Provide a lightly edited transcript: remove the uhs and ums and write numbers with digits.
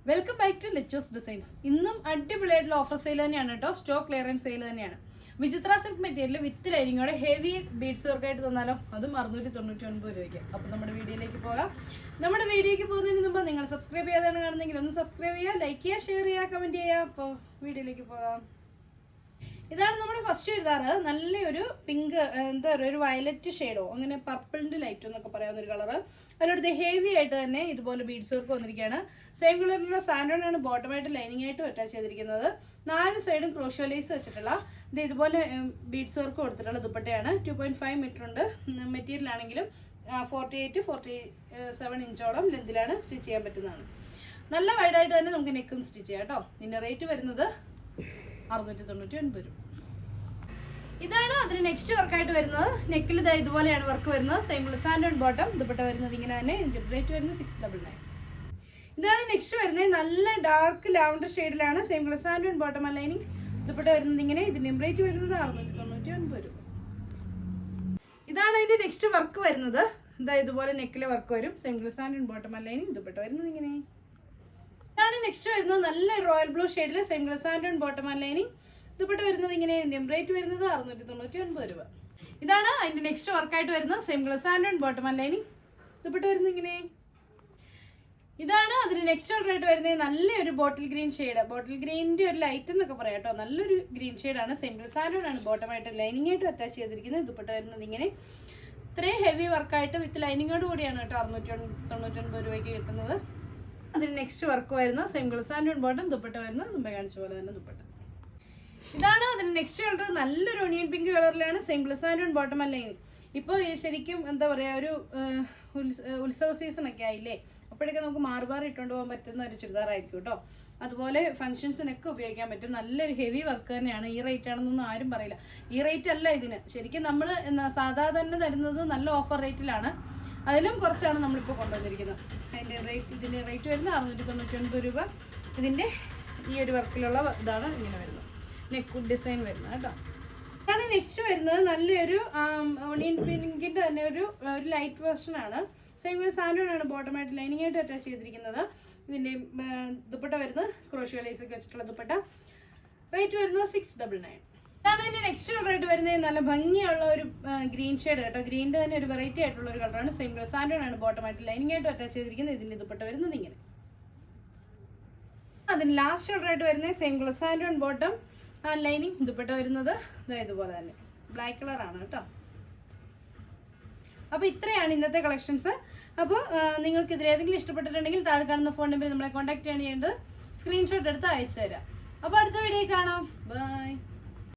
Welcome back to ലെച്ചോസ് designs. ഇന്നും അടിപൊളിയായിട്ടുള്ള ഓഫർ സെയിൽ തന്നെയാണ് കേട്ടോ. സ്റ്റോക്ക് ക്ലിയറൻസ് സെയിൽ തന്നെയാണ്. വിചിത്ര സിൽക്ക് മെറ്റീരിയൽ വിത്ത് ലൈനിങ്ങോടെ ഹെവി ബീഡ്സ് വർക്ക് ആയിട്ട് തന്നാലോ, അതും 699 രൂപയ്ക്ക്. അപ്പോൾ നമ്മുടെ വീഡിയോയിലേക്ക് പോകാം. നമ്മുടെ വീഡിയോയ്ക്ക് പോകുന്നതിന് മുമ്പ് നിങ്ങൾ സബ്സ്ക്രൈബ് ചെയ്യാതാണ് കാണുന്നെങ്കിൽ ഒന്ന് സബ്സ്ക്രൈബ് ചെയ്യുക, ലൈക്ക് ചെയ്യുക, ഷെയർ ചെയ്യുക, കമൻറ്റ് ചെയ്യുക. അപ്പോൾ വീഡിയോയിലേക്ക് പോകാം. ഇതാണ് നമ്മുടെ ഫസ്റ്റ് എഴുതാറ്. നല്ലൊരു പിങ്ക്, എന്താ പറയുക, ഒരു വയലറ്റ് ഷെയ്ഡോ അങ്ങനെ പർപ്പിളിൻ്റെ ലൈറ്റോ എന്നൊക്കെ പറയാവുന്ന ഒരു കളറ്. അതിനോട് ഹെവി ആയിട്ട് തന്നെ ഇതുപോലെ ബീഡ്സ് വർക്ക് വന്നിരിക്കുകയാണ്. സെയിം കളറിലുള്ള സാൻഡോൺ ആണ് ബോട്ടമായിട്ട് ലൈനിങ് ആയിട്ടും അറ്റാച്ച് ചെയ്തിരിക്കുന്നത്. 4 സൈഡും ക്രോഷ്യോ ലേസ് വെച്ചിട്ടുള്ള ഇതുപോലെ ബീഡ്സ് വർക്ക് കൊടുത്തിട്ടുള്ള ദുപ്പട്ടയാണ്. 2.5 മീറ്റർ ഉണ്ട്. മെറ്റീരിയൽ ആണെങ്കിലും 48-47 ഇഞ്ചോളം ലെന്തിലാണ് സ്റ്റിച്ച് ചെയ്യാൻ പറ്റുന്നതാണ്. നല്ല വൈഡായിട്ട് തന്നെ നമുക്ക് നെക്കും സ്റ്റിച്ച് ചെയ്യാം കേട്ടോ. ഇതിൻ്റെ റേറ്റ് വരുന്നത് 699 രൂപ. ഇതാണ് അതിന് നെക്സ്റ്റ് വർക്കായിട്ട് വരുന്നത്. നെക്കിൽ ഇതുപോലെയാണ് വർക്ക് വരുന്നത്. സെയിം സാൻഡോൺ ബോട്ടം ദുപ്പട്ട വരുന്നത് ഇങ്ങനെ തന്നെ. ഇതിൻ്റെ റേറ്റ് വരുന്നത് 699. ഇതാണ് നെക്സ്റ്റ് വരുന്നത്. നല്ല ഡാർക്ക് ലാവണ്ടർ ഷെയ്ഡിലാണ്. സെയിം സാൻഡോൺ ബോട്ടം ലൈനിങ് ദുപ്പട്ട വരുന്നത് ഇങ്ങനെ. ഇതിൻ്റെ റേറ്റ് വരുന്നത് 699 രൂപ. ഇതാണ് അതിൻ്റെ നെക്സ്റ്റ് വർക്ക് വരുന്നത്. ഇതുപോലെ നെക്കിലെ വർക്ക് വരും. സെയിം സാൻഡോൺ ബോട്ടം ലൈനിങ് ദുപ്പട്ട വരുന്നത് ഇങ്ങനെ. ഇതാണ് നെക്സ്റ്റ് വരുന്നത്. നല്ല റോയൽ ബ്ലൂ ഷെയ്ഡിൽ സെയിം സാൻഡോൺ ബോട്ടം ലൈനിങ് ദുപ്പട്ട വരുന്നത് ഇങ്ങനെ. റേറ്റ് വരുന്നത് 699 രൂപ. ഇതാണ് അതിന്റെ നെക്സ്റ്റ് വർക്കായിട്ട് വരുന്നത്. സെയിം സാൻഡോൺ ബോട്ടം ലൈനിങ് ദുപ്പട്ട വരുന്നത് ഇങ്ങനെ. ഇതാണ് അതിന് നെക്സ്റ്റ് റേറ്റ് വരുന്നത്. നല്ലൊരു ബോട്ടിൽ ഗ്രീൻ ഷെയ്ഡ്, ബോട്ടിൽ ഗ്രീനിന്റെ ഒരു ലൈറ്റ് എന്നൊക്കെ പറയാം കേട്ടോ. നല്ലൊരു ഗ്രീൻ ഷെയ്ഡാണ്. സെയിം സാൻഡോൺ ആണ് ബോട്ടമായിട്ട് ലൈനിങ് ആയിട്ട് അറ്റാച്ച് ചെയ്തിരിക്കുന്നത്. ദുപ്പട്ട വരുന്നത് ഇങ്ങനെ. ഇത്രയും ഹെവി വർക്കായിട്ട് വിത്ത് ലൈനിങ്ങോട് കൂടിയാണ് കേട്ടോ 699 രൂപയ്ക്ക് കിട്ടുന്നത്. അതിന് നെക്സ്റ്റ് വർക്ക് വരുന്നത്. സെയിം സാൻഡോൺ ബോട്ടം ദുപ്പട്ട വരുന്നത് മുമ്പേ കാണിച്ച പോലെ തന്നെ ദുപ്പട്ട. ഇതാണ് അതിന് നെക്സ്റ്റ് കളർ. നല്ലൊരു ഒണിയൻ പിങ്ക് കളറിലാണ്. സെയിം സാൻഡോൺ ബോട്ടം ലൈനിങ്. ഇപ്പോൾ ശരിക്കും എന്താ പറയുക, ഒരു ഉത്സവ സീസൺ ഒക്കെ ആയില്ലേ, അപ്പോഴൊക്കെ നമുക്ക് മാറി ഇട്ടുകൊണ്ട് പോകാൻ പറ്റുന്ന ഒരു ചുരിദാറായിരിക്കും കേട്ടോ. അതുപോലെ ഫംഗ്ഷൻസിനൊക്കെ ഉപയോഗിക്കാൻ പറ്റും. നല്ലൊരു ഹെവി വർക്ക് തന്നെയാണ്. ഈ റേറ്റ് ആണെന്നൊന്നും ആരും പറയില്ല. ഈ റേറ്റ് അല്ല ഇതിന്. ശരിക്കും നമ്മൾ സാധാരണ തന്നെ തരുന്നത് നല്ല ഓഫർ റേറ്റിലാണ്. അതിലും കുറച്ചാണ് നമ്മളിപ്പോൾ കൊണ്ടുവന്നിരിക്കുന്നത്. ഇതിൻ്റെ റേറ്റ് വരുന്നത് 699 രൂപ. ഇതിൻ്റെ ഈ ഒരു വർക്കിലുള്ള ഇതാണ് ഇങ്ങനെ വരുന്നത്. നെക്ക് ഡിസൈൻ വരുന്നത് കേട്ടോ. ഇതാണ് നെക്സ്റ്റ് വരുന്നത്. നല്ലൊരു ഒണിയൻ പിങ്കിൻ്റെ തന്നെ ഒരു ലൈറ്റ് വെർഷനാണ്. സെയിം സാൻഡോൺ ആണ് ബോട്ടമായിട്ട് ലൈനിങ് ആയിട്ട് അറ്റാച്ച് ചെയ്തിരിക്കുന്നത്. ഇതിൻ്റെ ദുപ്പട്ട വരുന്നത് ക്രോഷ്യോ ലേസ് ഒക്കെ വെച്ചിട്ടുള്ള ദുപ്പട്ട. റേറ്റ് വരുന്നത് 699. ഇതാണ് ഇതിൻ്റെ നെക്സ്റ്റ് കളറായിട്ട് വരുന്നത്. നല്ല ഭംഗിയുള്ള ഒരു ഗ്രീൻ ഷെയ്ഡ് കേട്ടോ. ഗ്രീനിൻ്റെ തന്നെ ഒരു വെറൈറ്റി ആയിട്ടുള്ള ഒരു കളറാണ്. സെയിം സാൻഡോൺ ആണ് ബോട്ടമായിട്ട് ലൈനിങ് ആയിട്ട് അറ്റാച്ച് ചെയ്തിരിക്കുന്നത്. ഇതിൻ്റെ ദുപ്പട്ട വരുന്നത് ഇങ്ങനെ. അതിന് ലാസ്റ്റ് കളറായിട്ട് വരുന്നത് സെയിം സാൻഡോൺ ബോട്ടം ലൈനിങ് ദുപ്പട്ട വരുന്നത് ഇതുപോലെ തന്നെ ബ്ലാക്ക് കളറാണ് കേട്ടോ. അപ്പോൾ ഇത്രയാണ് ഇന്നത്തെ കളക്ഷൻസ്. അപ്പോൾ നിങ്ങൾക്ക് ഇതിലേതെങ്കിലും ഇഷ്ടപ്പെട്ടിട്ടുണ്ടെങ്കിൽ താഴെ കാണുന്ന ഫോൺ നമ്പറിൽ നമ്മളെ കോൺടാക്ട് ചെയ്യേണ്ടത്. സ്ക്രീൻഷോട്ട് എടുത്ത് അയച്ചു തരാം. അപ്പോൾ അടുത്ത വീഡിയോ കാണാം. ബൈ.